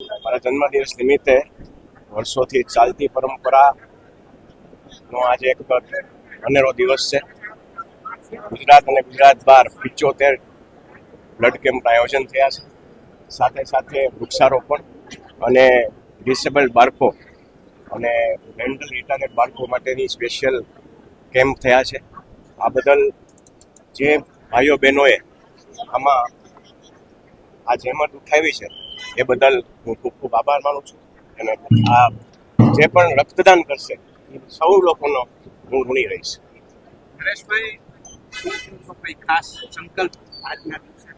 મારા જન્મદિવસ નિમિત્તે વર્ષોથી ચાલતી પરંપરાનો આજે એક અનેરો દિવસ છે. ગુજરાત અને ગુજરાત બહાર 75 બ્લડ કેમ્પના આયોજન થયા છે. સાથે સાથે વૃક્ષારોપણ અને ડિસેબલ્ડ બાળકો અને મેન્ટલ રિટાર્ડેડ બાળકો માટેની સ્પેશિયલ કેમ્પ થયા છે. આ બદલ જે ભાઈઓ બહેનોએ આમાં આ જહેમત ઉઠાવી છે એ બદલ હું ખૂબ ખૂબ આભાર માનું છું. અને આ જે પણ રક્તદાન કરશે એ સૌ લોકોનો હું ઋણી રહીશ. નરેશભાઈ, કોઈ ખાસ સંકલ્પ આજના દિવસે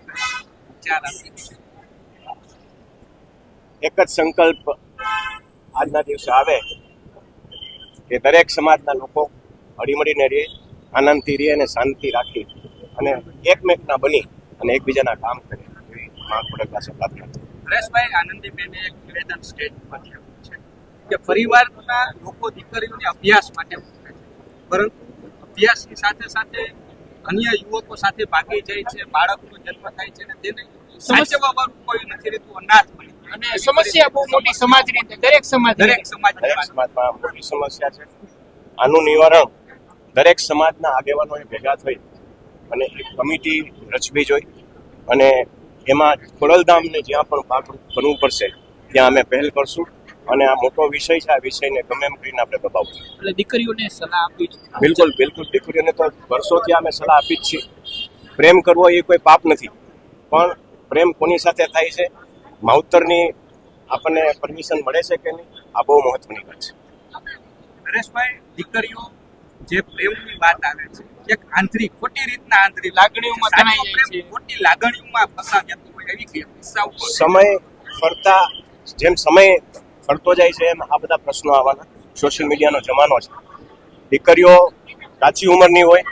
વિચાર આપી? એક જ સંકલ્પ આજના દિવસે આવે કે દરેક સમાજના લોકો હળીમળીને રહે, આનંદથી રહે અને શાંતિ રાખી અને એકમેકના બની અને એકબીજાના કામ કરે એવી મહાપુરુષ પાસે પ્રાર્થના. નરેશભાઈ, આનંદીબેને એક નિવેદન સ્ટેજ પરથી આપ્યું છે કે પરિવારના લોકો દીકરીઓને અભ્યાસ માટે મૂકે છે, પરંતુ અભ્યાસની સાથે સાથે અન્ય યુવકો સાથે ભાગી જાય છે, બાળકનો જન્મ થાય છે અને તેને સાચવવા વાળું કોઈ નથી રહેતું, અનાથ બની જાય. અને સમસ્યા બહુ મોટી સમાજની દરેક સમાજમાં મોટી સમસ્યા છે. આનું નિવારણ દરેક સમાજના આગેવાનોએ ભેગા થઈ અને એક કમિટી રચવી જોઈએ અને એમાં ખોડલધામને જ્યાં પણ ભાગ બનવું પડશે ત્યાં અમે પહેલ કરશું અને આ મોટો વિષય છે. આ વિષયને ગમે એમ કરીને આપણે દબાવશું. એટલે દીકરીઓને સલાહ આપી છે. બિલકુલ દીકરીઓને તો વર્ષોથી અમે સલાહ આપી જ છીએ. પ્રેમ કરવો એ કોઈ પાપ નથી, પણ પ્રેમ કોની સાથે થાય છે, માવતરની આપણને પરમિશન મળે છે કે નહીં, આ બહુ મહત્વની વાત છે. નરેશભાઈ, દીકરીઓ જે પ્રેમની વાત આવે છે, એક આંતરિક ખોટી રીતના આંતરિક લાગણીઓમાં તણાઈ જાય છે, ખોટી લાગણીઓમાં ફસાઈ જતું હોય એવી કિસ્સાઓ જેમ સમય ફરતો જાય છે એમ આ બધા પ્રશ્નો આવવાના. સોશિયલ મીડિયાનો જમાનો છે. દીકરીઓ કાચી ઉંમરની હોય,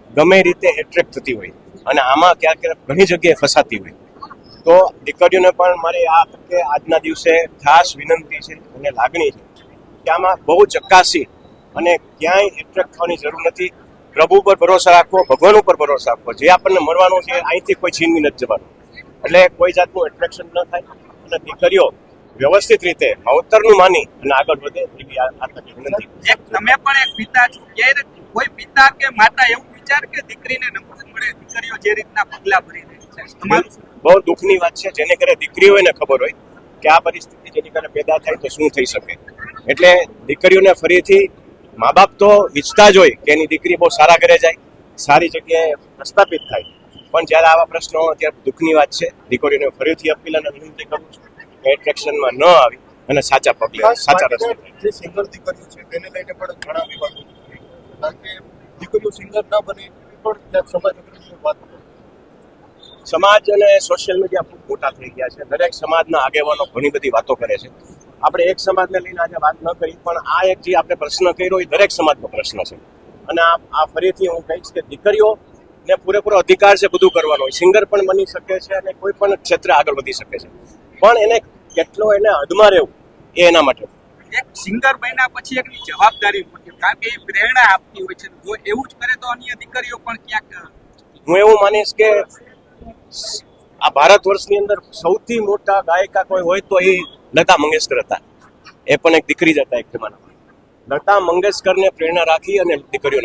ગમે રીતે એટ્રેક્ટ થતી હોય અને આમાં ક્યાંક ઘણી જગ્યાએ ફસાતી હોય. તો દીકરીઓને પણ મારી આ તકે આજના દિવસે ખાસ વિનંતી છે અને લાગણી છે કે આમાં બહુ ચકાસી અને ક્યાંય એટ્રેક્ટ થવાની જરૂર નથી. પ્રભુ પર ભરોસો રાખવો, ભગવાન ઉપર ભરોસો રાખવો. જે આપણને મળવાનું છે અહીંથી કોઈ છીનવી નથી જવાનું. એટલે કોઈ જાતનું એટ્રેક્શન ન થાય અને દીકરીઓ વ્યવસ્થિત રીતે માવતરનું માની અને આગળ વધે એવી આ તકે વિનંતી. તમે પણ એક પિતા છો, ક્યારે કોઈ પિતા કે માતા એવું વિચાર કે દીકરીને નંબર મળે, દીકરીઓ જે રીતના પગલા ભરી રહી છે, તમારું બહુ દુઃખની વાત છે. જેને કરે દીકરીઓને ખબર હોય કે આ પરિસ્થિતિ જેની કરે પેદા થાય તો શું થઈ શકે. એટલે દીકરીઓને ફરીથી મા બાપ તો ઈચ્છતા જ હોય કે એની દીકરી બહુ સારા ઘરે જાય, સારી જગ્યાએ પ્રસ્થાપિત થાય, પણ જ્યારે આવા પ્રશ્નો ત્યારે દુઃખની વાત છે. દીકરીઓને ફરીથી અપીલ અને વિનંતી કરું છું કે એટ્રેક્શનમાં ન આવી અને સાચા પગલે સાચા રસ્તે. જે સિંગર દીકરીઓ છે તેને લઈને પણ ઘણા વિવાદો કારણ કે દીકરીઓ સિંગર ના બને એવી પણ ક્યાંક સમાજ વાત. સમાજ અને સોશિયલ મીડિયા ખૂબ મોટા થઈ ગયા છે. દરેક સમાજના આગેવાનો ઘણી બધી વાતો કરે છે. આપણે એક સમાજને લઈને આજે વાત ન કરી, પણ આ એક જે આપણે પ્રશ્ન કર્યો એ દરેક સમાજનો પ્રશ્ન છે. અને આ ફરીથી હું કહીશ કે દીકરીઓને પૂરેપૂરો અધિકાર છે બધું કરવાનો. સિંગર પણ બની શકે છે અને કોઈ પણ ક્ષેત્રે આગળ વધી શકે છે, પણ એને કેટલો એને હદમાં રહેવું એ એના માટે. એક સિંગર બન્યા પછી એકની જવાબદારી મોટી, કારણ કે એ પ્રેરણા આપતી હોય છે. જો એવું જ કરે તો અન્ય દીકરીઓ પણ ક્યાંક. હું એવું માનીશ કે આ ભારત વર્ષની અંદર સૌથી મોટા ગાયિકા કોઈ હોય તો એ લતા મંગેશકર હતા. એ પણ એક દીકરી જ હતા એક જમાનામાં. લતા મંગેશકરને પ્રેરણા રાખી અને દીકરીઓને